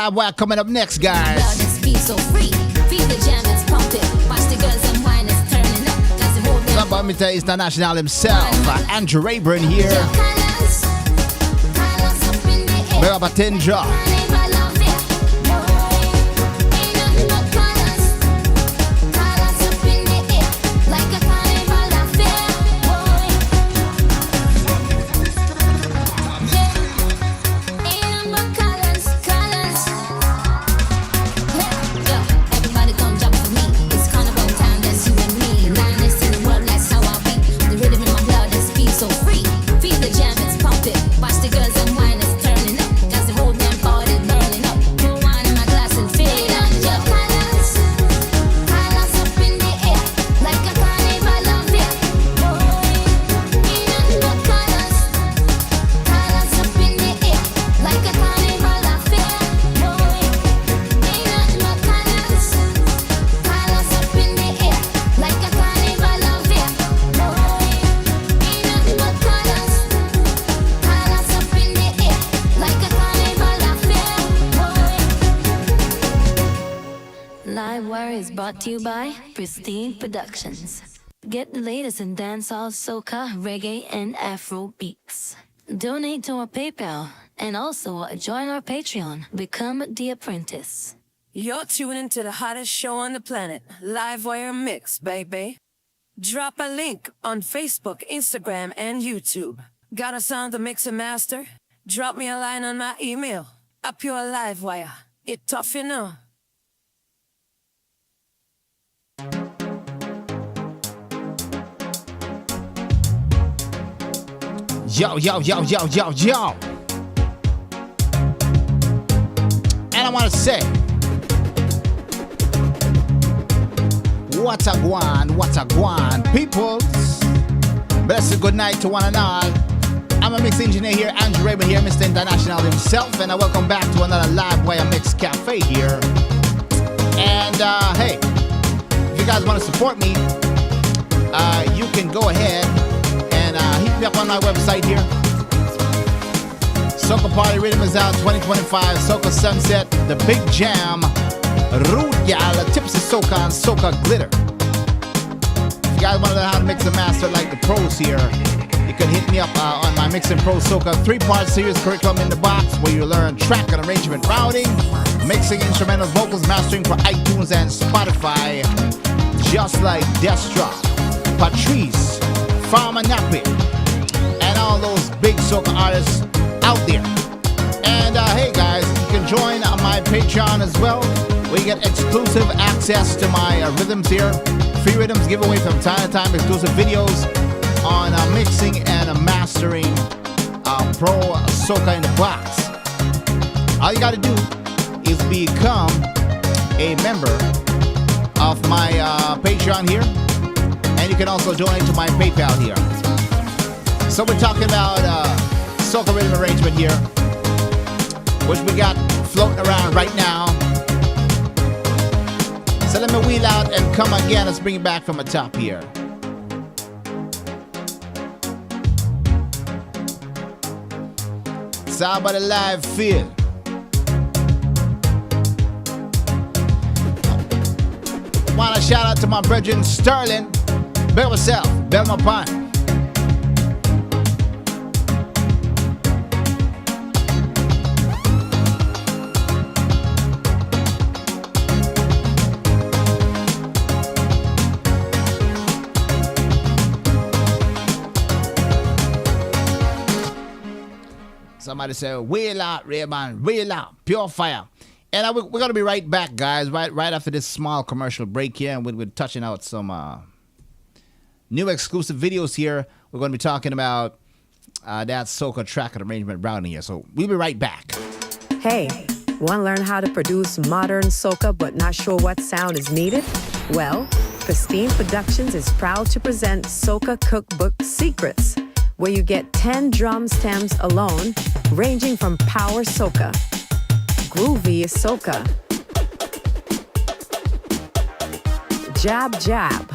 live wire coming up next, guys. About Mr. International himself, Andrew Rayburn here. Big up a 10 drop. Brought to you by Pristine Productions. Get the latest in dancehall, soca, reggae, and Afro beats. Donate to our PayPal and also join our Patreon. Become the apprentice. You're tuning to the hottest show on the planet, Livewire Mix, baby. Drop a link on Facebook, Instagram, and YouTube. Got a sound to mix and master? Drop me a line on my email. Up your Livewire. It tough, you know. Yo, yo, yo, yo, yo, yo. And I want to say, what a guan, peoples. Blessed good night to one and all. I'm a mix engineer here, Andrew Rayburn here, Mr. International himself, and I welcome back to another Live Wire Mix Cafe here. And hey, if you guys want to support me, you can go ahead and hit me up on my website here. Soca Party Riddim is out 2025. Soca Sunset, The Big Jam, Rude Gal, Tipsy Soca, and Soca Glitter. If you guys want to learn how to mix and master like the pros here, you can hit me up on my Mix and Pro Soca 3-part series curriculum in the box, where you learn track and arrangement routing, mixing instrumental vocals, mastering for iTunes and Spotify, just like Destra, Patrice, Farmer Nappy, and all those big soca artists out there. And hey guys, you can join my Patreon as well, where you get exclusive access to my rhythms here, free rhythms giveaway from time to time, exclusive videos on mixing and mastering pro soca in the box. All you gotta do is become a member of my Patreon here, and you can also donate to my PayPal here. So we're talking about soca rhythm arrangement here, which we got floating around right now. So let me wheel out and come again. Let's bring it back from the top here. It's all about the live feel. Want to shout out to my brethren Sterling, Bell myself, Bell my pine. Somebody said, wheel out, Rayman, wheel out, pure fire. And we're going to be right back, guys, right after this small commercial break here. And we're touching out some new exclusive videos here. We're going to be talking about that soca track and arrangement routing here. So we'll be right back. Hey, want to learn how to produce modern soca but not sure what sound is needed? Well, Pristine Productions is proud to present Soca Cookbook Secrets, where you get 10 drum stems alone, ranging from power soca, groovy soca, jab jab,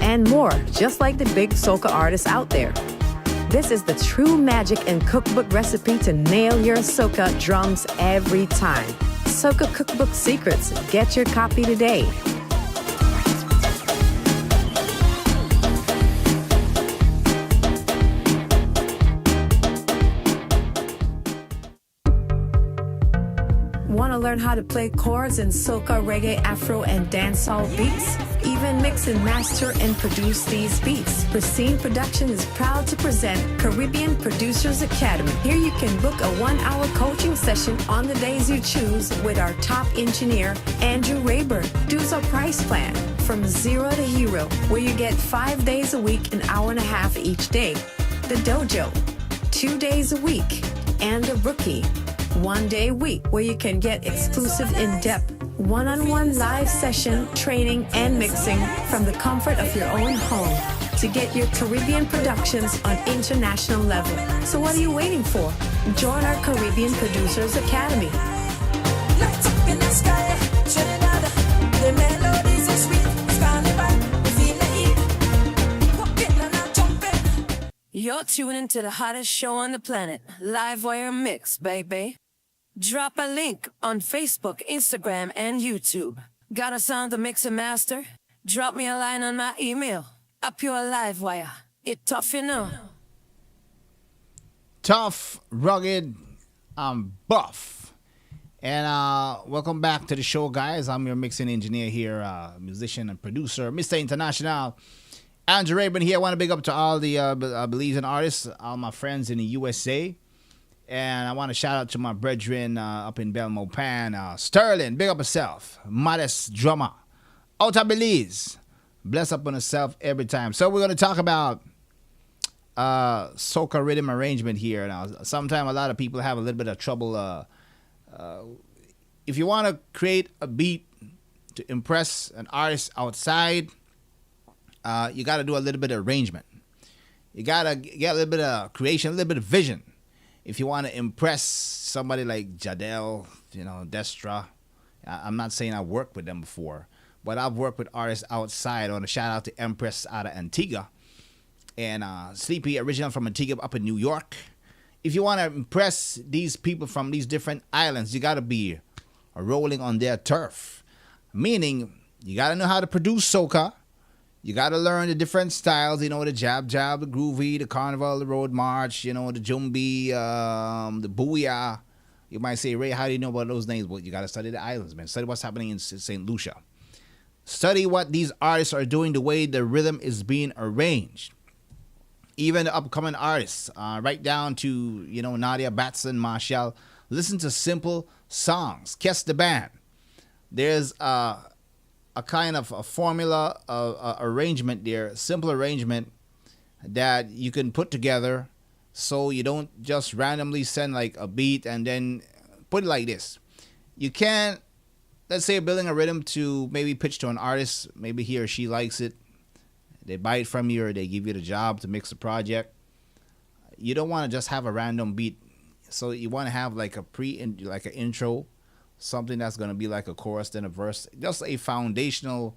and more, just like the big soca artists out there. This is the true magic and cookbook recipe to nail your soca drums every time. Soca Cookbook Secrets. Get your copy today. Want to learn how to play chords in soca, reggae, afro, and dancehall beats? Even mix and master and produce these beats. Pristine Production is proud to present Caribbean Producers Academy. Here you can book a 1-hour coaching session on the days you choose with our top engineer, Andrew Rayburn. Dues our price plan from 0 to hero, where you get 5 days a week, an hour and a half each day. The dojo, 2 days a week, and the rookie, 1 day a week, where you can get exclusive in-depth one-on-one live session training and mixing from the comfort of your own home to get your Caribbean productions on international level. So what are you waiting for? Join our Caribbean Producers Academy. Lights up in the sky, Trinidad. The melodies are sweet. It's carnival. We feel the heat. Popping and a jumping. You're tuning to the hottest show on the planet, Livewire Mix, baby. Drop a link on Facebook, Instagram, and YouTube. Got a sound to mix and master? Drop me a line on my email. Up your Livewire. It tough, you know. Tough, rugged, buff. And welcome back to the show, guys. I'm your mixing engineer here, musician and producer, Mr. International. Andrew Rayburn here. I want to big up to all the believing artists, all my friends in the USA. And I want to shout out to my brethren up in Belmopan. Sterling, big up yourself. Modest drummer. Out of Belize. Bless up on yourself every time. So we're going to talk about soca rhythm arrangement here. Now, sometimes a lot of people have a little bit of trouble. If you want to create a beat to impress an artist outside, you got to do a little bit of arrangement. You got to get a little bit of creation, a little bit of vision. If you want to impress somebody like Jadel, Destra, I'm not saying I worked with them before, but I've worked with artists outside. I want to shout out to Empress out of Antigua and Sleepy, original from Antigua up in New York. If you want to impress these people from these different islands, you got to be rolling on their turf, meaning you got to know how to produce soca. You got to learn the different styles, the jab, the groovy, the carnival, the road march, the jumbi, the booyah. You might say, Ray, how do you know about those names? Well, you got to study the islands, man. Study what's happening in St. Lucia. Study what these artists are doing, the way the rhythm is being arranged. Even the upcoming artists, right down to, Nadia Batson, Marshall. Listen to simple songs. Kiss the band. There's a kind of a formula, arrangement there, simple arrangement that you can put together so you don't just randomly send like a beat and then put it like this. You can't, let's say you're building a rhythm to maybe pitch to an artist, maybe he or she likes it, they buy it from you or they give you the job to mix the project. You don't want to just have a random beat, so you want to have like like an intro, something that's going to be like a chorus, then a verse, just a foundational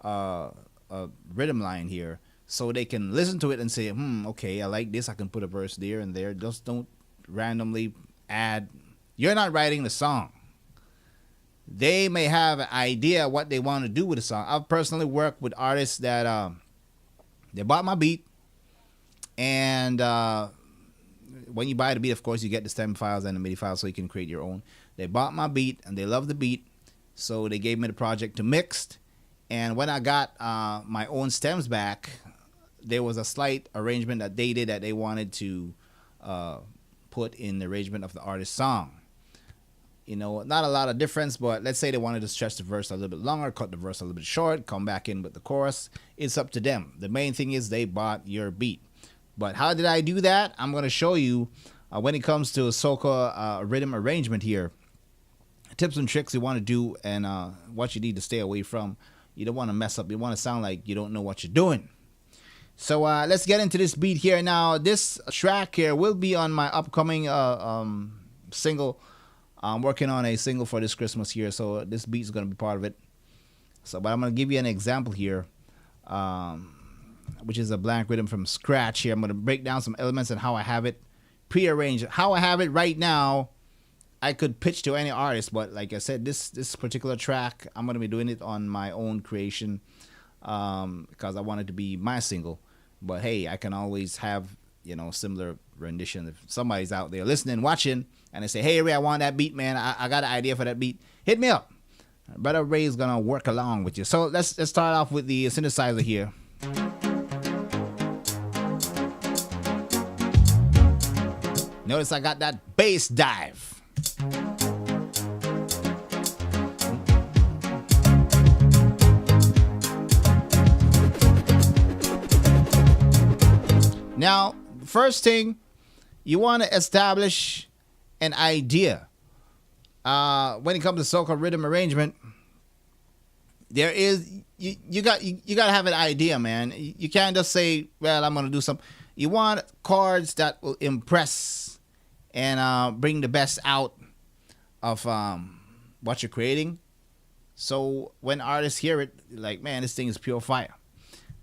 rhythm line here, so they can listen to it and say, okay, I like this, I can put a verse there and there. Just don't randomly add. You're not writing the song. They may have an idea what they want to do with the song. I've personally worked with artists that they bought my beat, and when you buy the beat, of course, you get the stem files and the MIDI files so you can create your own. They bought my beat and they loved the beat, so they gave me the project to mix. And when I got my own stems back, there was a slight arrangement that they did that they wanted to put in the arrangement of the artist's song. Not a lot of difference, but let's say they wanted to stretch the verse a little bit longer, cut the verse a little bit short, come back in with the chorus. It's up to them. The main thing is they bought your beat. But how did I do that? I'm going to show you when it comes to soca rhythm arrangement here. Tips and tricks you want to do and what you need to stay away from. You don't want to mess up. You want to sound like you don't know what you're doing. So let's get into this beat here. Now, this track here will be on my upcoming single. I'm working on a single for this Christmas here, so this beat is going to be part of it. But I'm going to give you an example here. which is a blank rhythm from scratch here. I'm going to break down some elements and how I have it prearranged. How I have it right now, I could pitch to any artist, but like I said, this particular track, I'm going to be doing it on my own creation because I want it to be my single. But hey, I can always have, similar rendition. If somebody's out there listening, watching, and they say, hey, Ray, I want that beat, man. I got an idea for that beat. Hit me up. Brother Ray's going to work along with you. So let's start off with the synthesizer here. Notice I got that bass dive. Now, first thing, you want to establish an idea. When it comes to soca rhythm arrangement, there is you got to have an idea, man. You can't just say, well, I'm going to do something. You want chords that will impress and bring the best out of what you're creating. So when artists hear it, like, man, this thing is pure fire.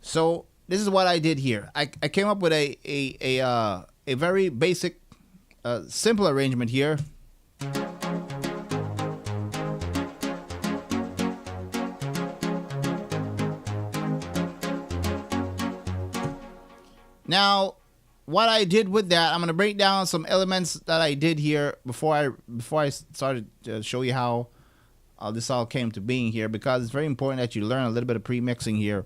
So this is what I did here. I came up with a very basic, simple arrangement here. Now, what I did with that, I'm going to break down some elements that I did here before I started to show you how this all came to being here, because it's very important that you learn a little bit of pre-mixing here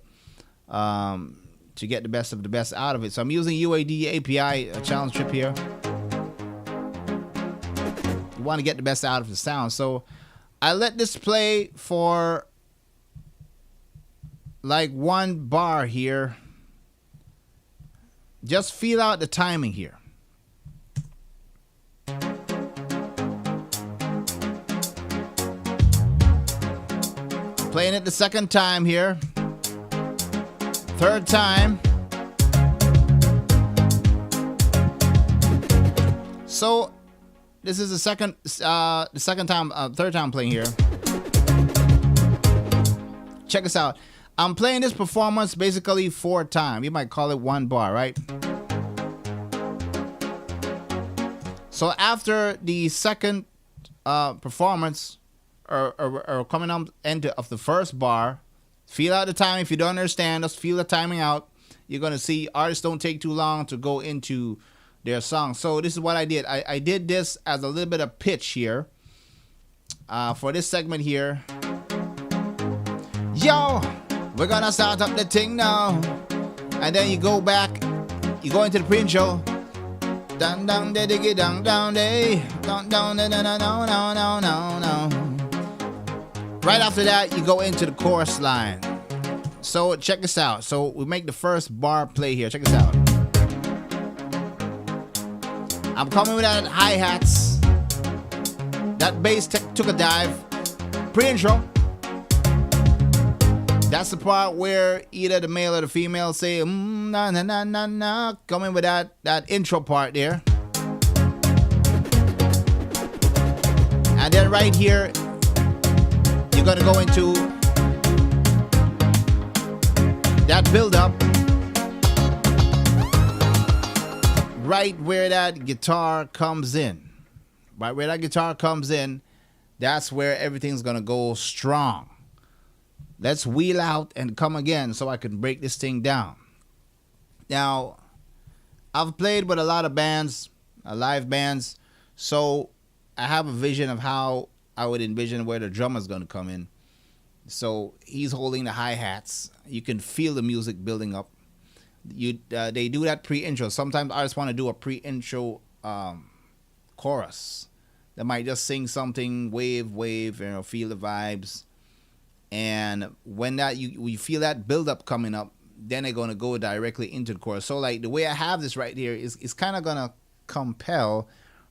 to get the best of the best out of it. So I'm using UAD API challenge trip here. You want to get the best out of the sound. So I let this play for like 1 bar here. Just feel out the timing here. Playing it the second time here. Third time. So this is the second time, third time playing here. Check this out. I'm playing this performance basically 4 times. You might call it 1 bar, right? So after the second performance or coming up end of the first bar, feel out the time. If you don't understand, just feel the timing out. You're going to see artists don't take too long to go into their song. So this is what I did. I did this as a little bit of pitch here for this segment here. Yo! We're gonna start up the thing now. And then you go back, you go into the pre-intro. Down, down, da diggy, down, down, day. Down, down, da, da, da, no, no, no, no, no. Right after that, you go into the chorus line. So check this out. So we make the first bar play here. Check this out. I'm coming with that hi-hats. That bass took a dive. Pre-intro. That's the part where either the male or the female say, na na na na na, coming with that intro part there. And then right here, you're gonna go into that build up. Right where that guitar comes in. Right where that guitar comes in, that's where everything's gonna go strong. Let's wheel out and come again so I can break this thing down. Now, I've played with a lot of bands, live bands, so I have a vision of how I would envision where the drummer's going to come in. So he's holding the hi-hats. You can feel the music building up. They do that pre-intro. Sometimes artists want to do a pre-intro chorus. They might just sing something, wave, feel the vibes. And when that you feel that build up coming up, then they're gonna go directly into the chorus. So like the way I have this right here is kind of gonna compel,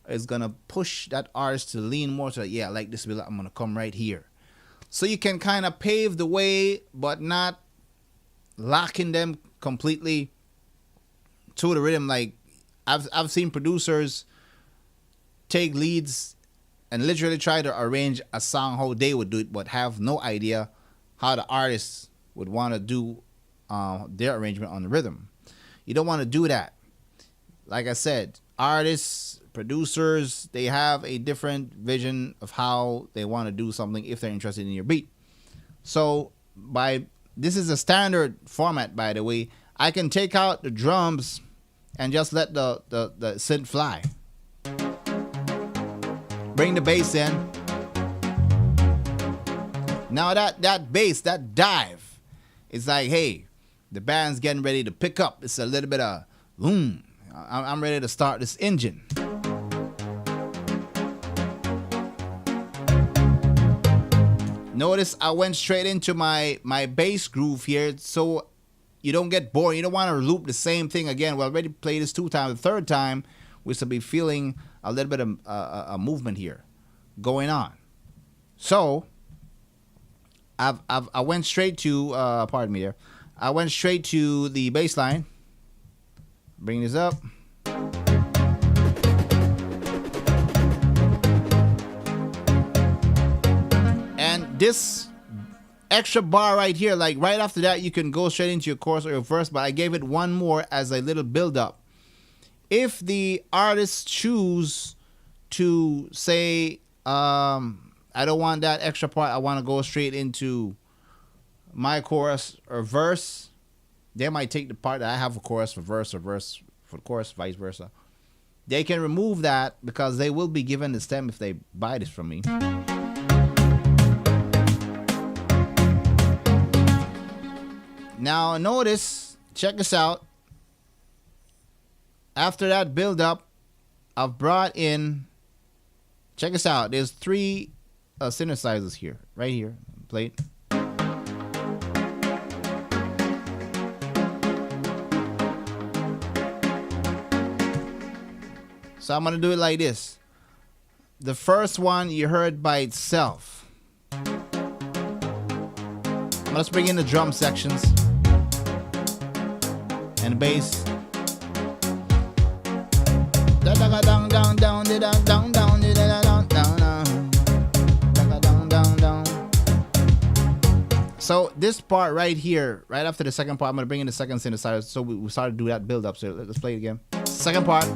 is gonna push that artist to lean more to, yeah, like this build up, I'm gonna come right here. So you can kind of pave the way, but not locking them completely to the rhythm. Like I've seen producers take leads and literally try to arrange a song how they would do it, but have no idea how the artist would want to do their arrangement on the rhythm. You don't want to do that. Like I said, artists, producers, they have a different vision of how they want to do something if they're interested in your beat. So this is a standard format, by the way. I can take out the drums and just let the synth fly. Bring the bass in. Now that bass, that dive, it's like, hey, the band's getting ready to pick up. It's a little bit of boom. I'm ready to start this engine. Notice I went straight into my bass groove here, so you don't get bored. You don't want to loop the same thing again. We already played this 2 times. The third time, we should be feeling a little bit of a movement here going on. So I went straight to pardon me there. I went straight to the bass line. Bring this up. And this extra bar right here, like right after that, you can go straight into your chorus or your verse, but I gave it one more as a little build up. If the artists choose to say, I don't want that extra part, I want to go straight into my chorus or verse, they might take the part that I have a chorus for verse or verse for the chorus, vice versa. They can remove that because they will be given the stem if they buy this from me. Now notice, check this out. After that build up, I've brought in, check this out, there's 3 synthesizers here, right here, plate. So I'm going to do it like this. The first one you heard by itself. Let's bring in the drum sections and the bass. So this part right here, right after the second part, I'm going to bring in the second synthesizer. So we started to do that build up. So let's play it again. Second part.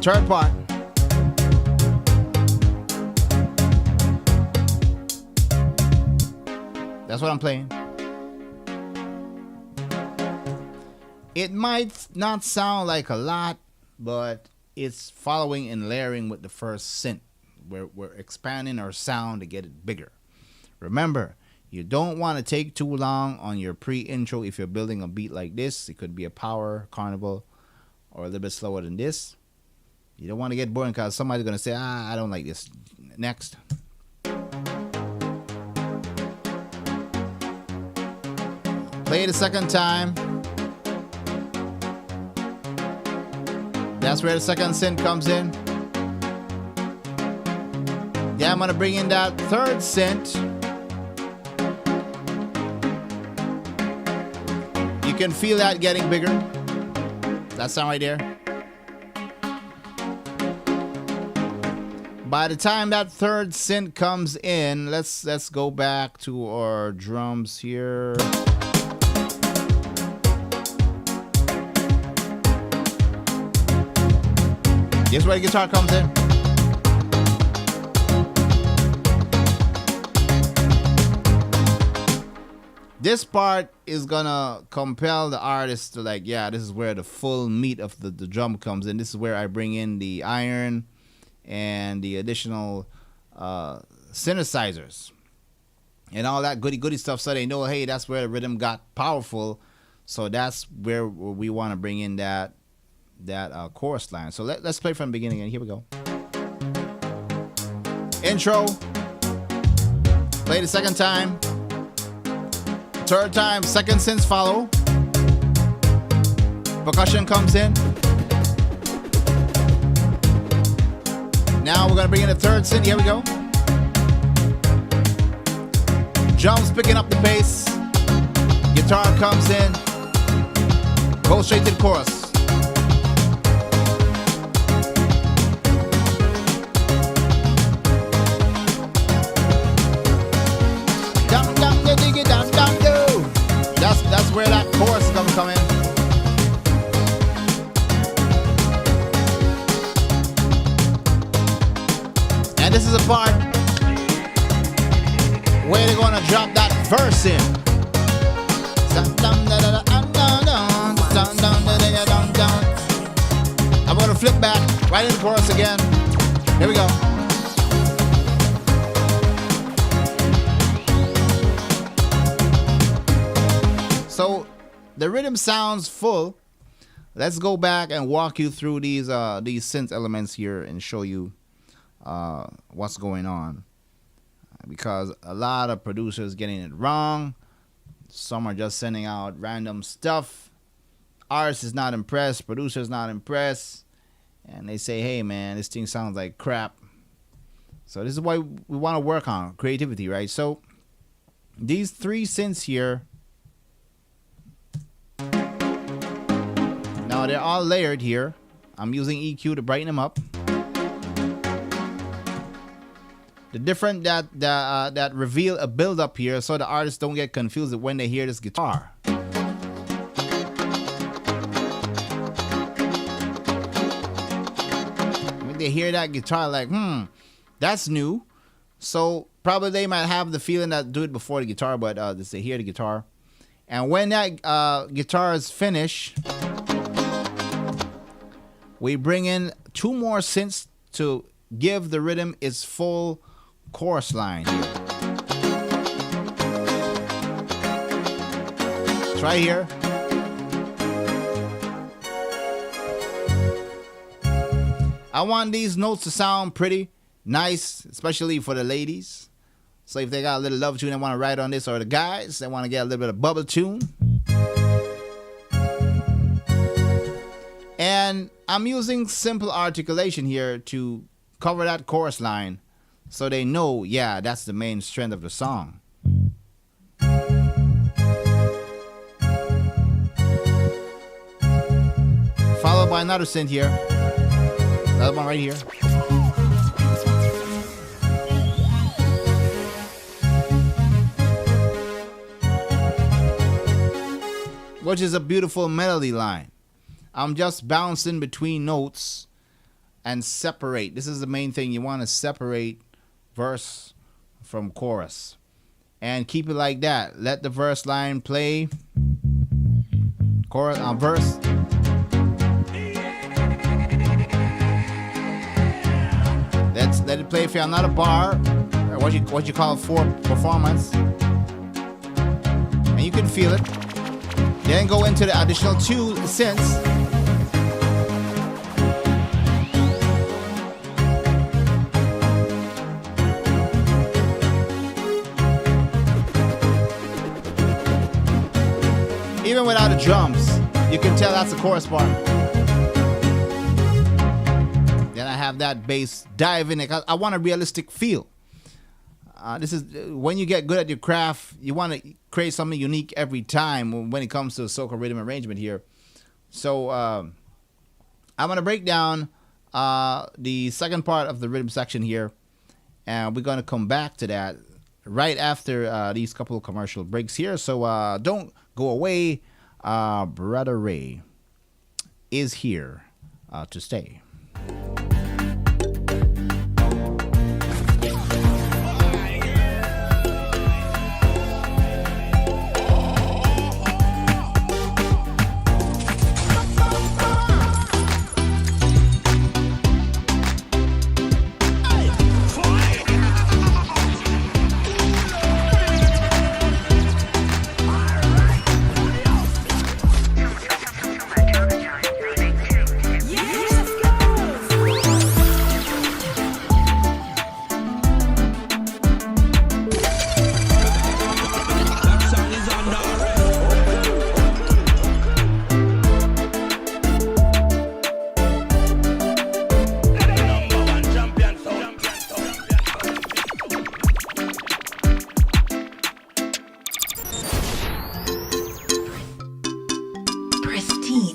Third part. That's what I'm playing. It might not sound like a lot, but it's following and layering with the first synth. We're expanding our sound to get it bigger. Remember, you don't want to take too long on your pre-intro if you're building a beat like this. It could be a power carnival or a little bit slower than this. You don't want to get bored because somebody's going to say, I don't like this. Next. Play it a second time. That's where the second synth comes in. Yeah, I'm going to bring in that third synth. You can feel that getting bigger. That sound right there. By the time that third synth comes in, let's go back to our drums here. This is where the guitar comes in. This part is gonna compel the artist to like, yeah, this is where the full meat of the drum comes in. This is where I bring in the iron and the additional synthesizers and all that goody stuff, so they know, hey, that's where the rhythm got powerful. So that's where we want to bring in that chorus line. So let's play from the beginning, and here we go. Intro. Play the second time. Third time, second synths follow. Percussion comes in. Now we're gonna bring in the third synth. Here we go. Drums picking up the bass. Guitar comes in. Go straight to the chorus. Down, down, diggy, down, down, do. verse in. I'm going to flip back right into the chorus again. Here we go. So the rhythm sounds full. Let's go back and walk you through these synth elements here and show you what's going on. Because a lot of producers getting it wrong. Some are just sending out random stuff. Artist is not impressed. Producer's not impressed. And they say, hey, man, this thing sounds like crap. So this is why we want to work on creativity, right? So these three synths here, now they're all layered here. I'm using EQ to brighten them up. The different that reveal a build up here so the artists don't get confused when they hear this guitar. When they hear that guitar, like, that's new. So probably they might have the feeling that do it before the guitar, but they hear the guitar. And when that guitar is finished, we bring in two more synths to give the rhythm its full chorus line here. It's right here. I want these notes to sound pretty nice, especially for the ladies. So if they got a little love tune they want to write on this, or the guys they want to get a little bit of bubble tune. And I'm using simple articulation here to cover that chorus line so they know, yeah, that's the main strength of the song. Followed by another synth here. Another one right here. Which is a beautiful melody line. I'm just bouncing between notes and separate. This is the main thing. You want to separate verse from chorus. And keep it like that. Let the verse line play. Chorus on verse. Let it play for another bar. Or what you call for performance. And you can feel it. Then go into the additional two synths. Even without the drums, you can tell that's the chorus part. Then I have that bass dive in it. I want a realistic feel. This is when you get good at your craft, you want to create something unique every time when it comes to soca rhythm arrangement here. So I'm going to break down the second part of the rhythm section here, and we're going to come back to that right after these couple of commercial breaks here. So don't go away. Brother Ray is here to stay.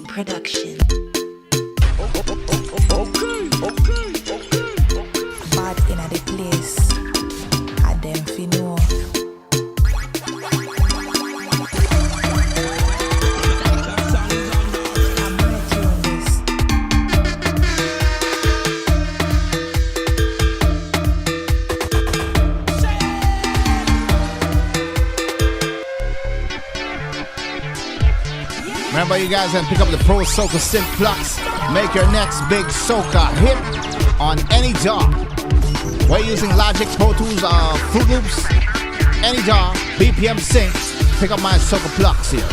Production. Bad inna the place. I dem fi know. I'm ready on this. Remember, you guys can pick up the Pro Soca Synth Plus. Make your next big Soca hit on any DAW. We're using Logic, Pro Tools, Fruit Loops, any DAW, BPM Sync. Pick up my Soca Plus here.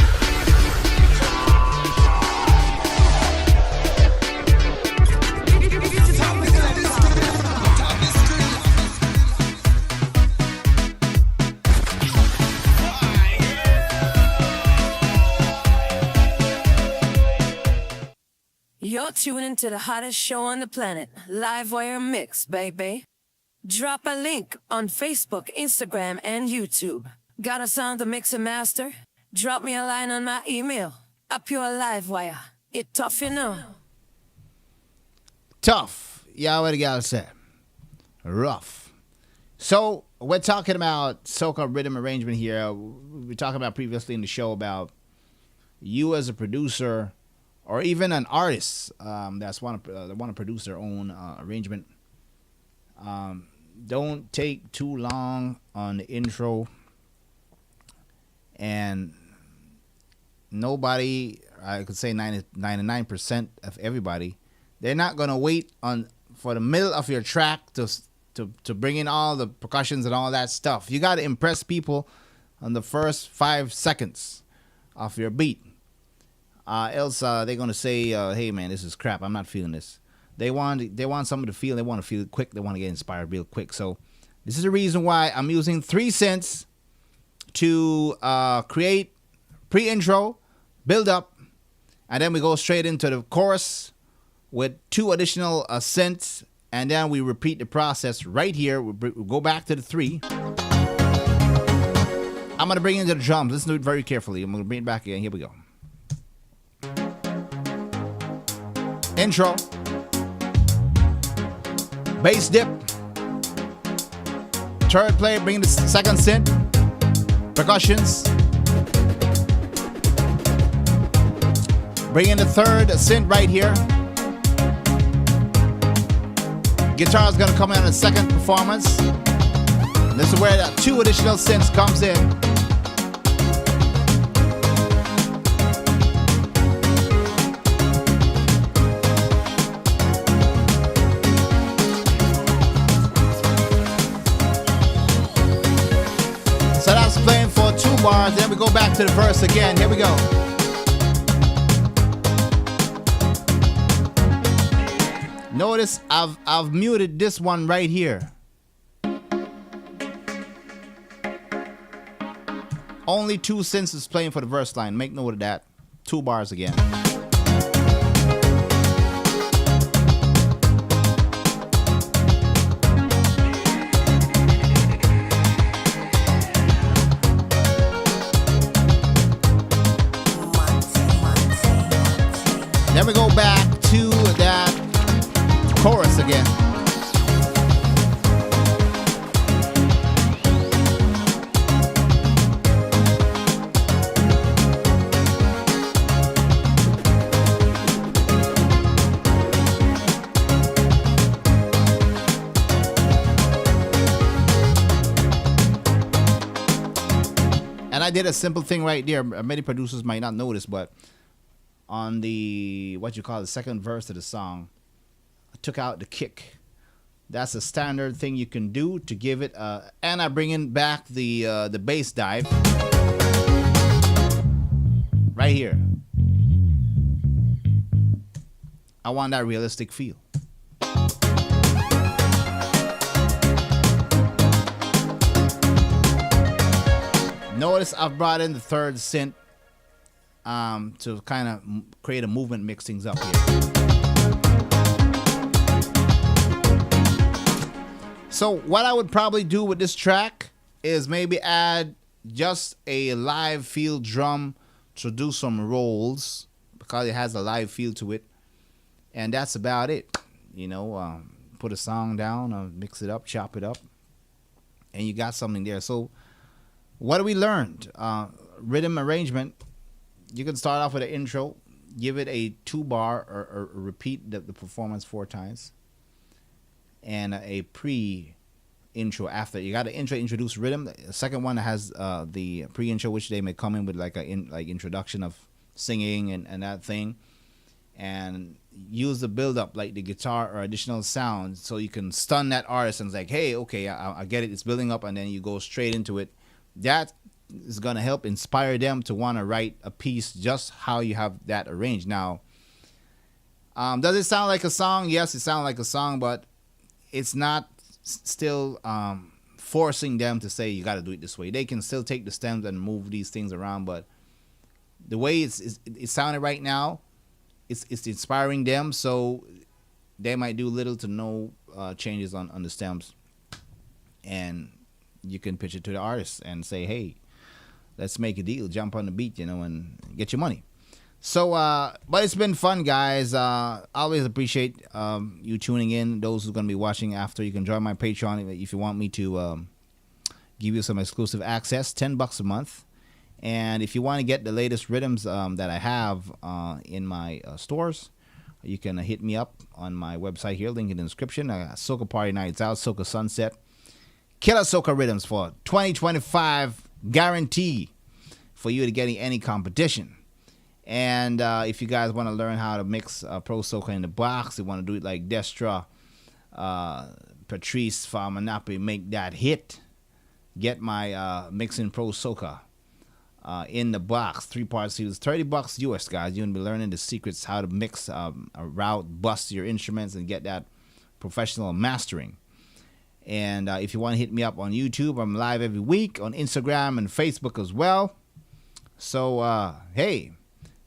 You're tuning into the hottest show on the planet, Livewire Mix, baby. Drop a link on Facebook, Instagram, and YouTube. Got a song to mix and master? Drop me a line on my email. A pure Livewire. It tough, you know. Tough. Yeah, what the gal said. Rough. So, we're talking about Soca rhythm arrangement here. We were talking about previously in the show about you as a producer or even an artist that want to produce their own arrangement. Don't take too long on the intro, and nobody, I could say 99% of everybody, they're not gonna wait for the middle of your track to bring in all the percussions and all that stuff. You got to impress people on the first 5 seconds of your beat. Else they're gonna say, "Hey man, this is crap. I'm not feeling this." They want something to feel. They want to feel it quick. They want to get inspired real quick. So this is the reason why I'm using 3 synths to create pre-intro, build up, and then we go straight into the chorus with 2 additional synths, and then we repeat the process right here. We go back to the 3. I'm gonna bring in the drums. Listen to it very carefully. I'm gonna bring it back again. Here we go. Intro, bass dip, third play, bring in the second synth, percussions, bring in the third synth right here. Guitar is gonna come in on the second performance. This is where the 2 additional synths comes in. So that's playing for 2 bars. Then we go back to the verse again. Here we go. Notice I've muted this one right here. Only 2 synths is playing for the verse line. Make note of that. 2 bars again. Then we go back to that chorus again. And I did a simple thing right there. Many producers might not notice, but on the the second verse of the song, I took out the kick. That's a standard thing you can do to give it and I bring in back the bass dive right here. I want that realistic feel. Notice I've brought in the third synth to kind of create a movement, mix things up here. So what I would probably do with this track is maybe add just a live feel drum to do some rolls because it has a live feel to it. And that's about it. You know, put a song down, mix it up, chop it up, and you got something there. So what we learned? Rhythm arrangement. You can start off with an intro, give it a 2-bar or repeat the performance 4 times, and a pre-intro after. You got the intro, introduce rhythm. The second one has the pre-intro, which they may come in with like introduction of singing and that thing, and use the build up like the guitar or additional sounds so you can stun that artist and it's like, hey, okay, I get it, it's building up, and then you go straight into it. That is going to help inspire them to want to write a piece just how you have that arranged. Now, does it sound like a song? Yes, it sounds like a song, but it's not still forcing them to say you got to do it this way. They can still take the stems and move these things around, but the way it's sounding right now, it's inspiring them, so they might do little to no changes on the stems, and you can pitch it to the artist and say, hey, let's make a deal, jump on the beat, and get your money. So, but it's been fun, guys. I always appreciate you tuning in. Those who are going to be watching after, you can join my Patreon if you want me to give you some exclusive access, $10 a month. And if you want to get the latest rhythms that I have in my stores, you can hit me up on my website here, link in the description. Soca Party Nights Out, Soca Sunset. Killer Soca Rhythms for 2025 guarantee for you to get any competition. And if you guys want to learn how to mix Pro Soca in the box, you want to do it like Destra, Patrice Farmanapi, make that hit, get my Mixing Pro Soca in the box, 3-part series, $30 US, guys. You're going to be learning the secrets, how to mix a route, bust your instruments, and get that professional mastering. And if you want to hit me up on YouTube, I'm live every week on Instagram and Facebook as well. So, hey,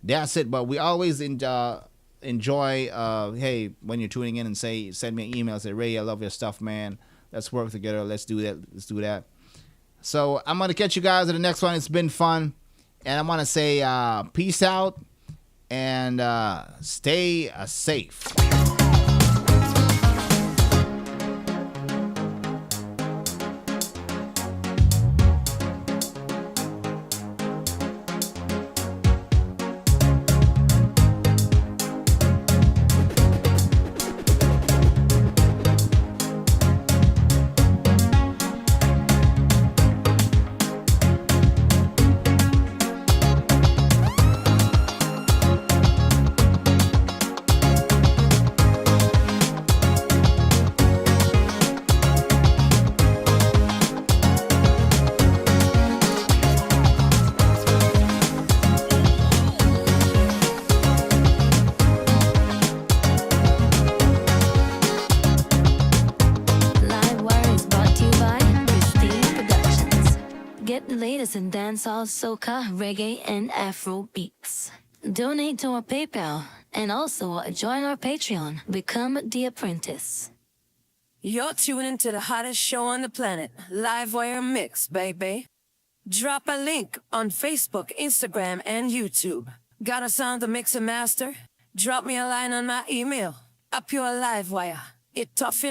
that's it. But we always enjoy, hey, when you're tuning in and send me an email, say, Ray, I love your stuff, man. Let's work together. Let's do that. Let's do that. So I'm going to catch you guys in the next one. It's been fun. And I want to say peace out and stay safe. Get the latest in dancehall, soca, reggae, and Afro beats. Donate to our PayPal and also join our Patreon. Become the apprentice. You're tuning to the hottest show on the planet, Livewire Mix, baby. Drop a link on Facebook, Instagram, and YouTube. Got a sound to mix and master? Drop me a line on my email. A pure Livewire. It tough,